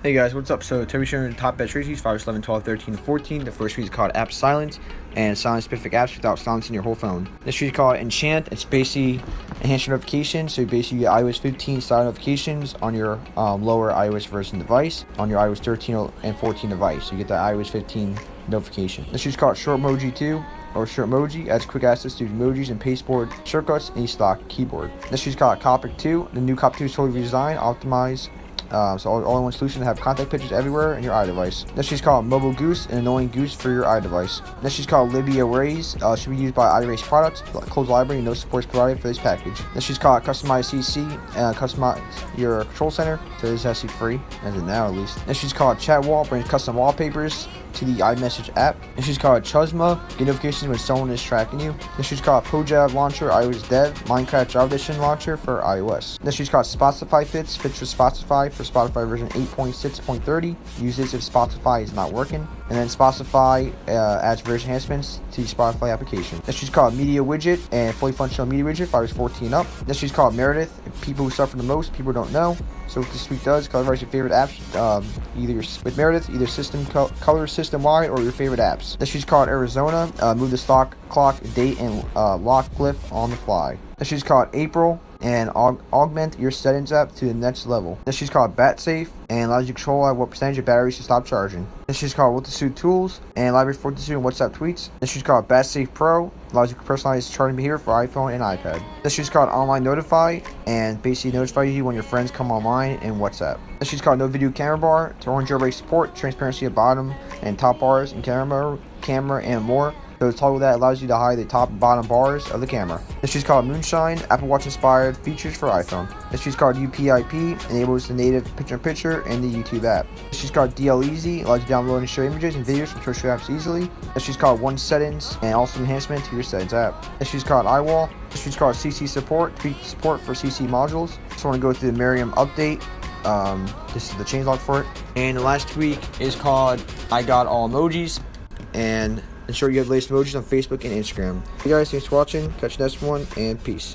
Hey guys, what's up? So today we're showing the top best trees, 5, 11, 12, 13, and 14. The first tree is called App Silence, and silence specific apps without silencing your whole phone. This tree is called Enchant. It's basically enhanced notifications, so basically you get iOS 15 style notifications on your lower iOS version device, on your iOS 13 and 14 device. So you get the iOS 15 notification. This tree is called Shortmoji 2. Or Shortmoji adds quick access to emojis and pasteboard shortcuts in a stock keyboard. This tree is called Copic 2. The new Copic 2 is totally redesigned, optimized. So all-in-one solution to have contact pictures everywhere in your iDevice. Next she's called Mobile Goose, an annoying goose for your iDevice. Next she's called Libby Arrays, should be used by iRace products. Closed library, no support is provided for this package. Next she's called Customize CC, customize your control center, so this is actually free, as of now at least. Next she's called Chat Wall, brings custom wallpapers to the iMessage app. Next she's called Chuzma, get notifications when someone is tracking you. Next she's called Pojab Launcher, iOS Dev, Minecraft Java Edition Launcher for iOS. Next she's called Spotify Fits for Spotify version 8.6.30. Use this if Spotify is not working. And then Spotify adds version enhancements to the Spotify application. Next she's called Media Widget and fully functional Media Widget, iOS 14 up. Next she's called Meredith, people who suffer the most, people don't know. So what this week does, colorize your favorite apps, either with Meredith, either color system wide or your favorite apps. Next she's called Arizona, move the stock, clock, date, and lock glyph on the fly. Next she's called April, and augment your settings app to the next level. Next she's called BatSafe, and allows you to control what percentage of batteries to stop charging. Next she's called What to Suit Tools, and library for What to Suit and WhatsApp tweets. Next she's called BatSafe Pro, allows you to personalize charging behavior for iPhone and iPad. Next she's called Online Notify, and basically notifies you when your friends come online in WhatsApp. Next she's called No Video Camera Bar, to run jailbreak support, transparency at bottom and top bars, and camera and more. So the toggle that allows you to hide the top and bottom bars of the camera. This she's called Moonshine, Apple Watch inspired features for iPhone. This she's called UPIP, enables the native picture-in-picture in the YouTube app. This she's called DL Easy, allows you to download and share images and videos from social apps easily. This she's called One Settings, and also enhancement to your settings app. This she's called iWall. This she's called CC Support, tweak support for CC modules. Just want to go through the Merriam update. This is the changelog for it. And the last tweak is called I Got All Emojis, and ensure you have the latest emojis on Facebook and Instagram. Hey guys, thanks for watching. Catch you next one, and peace.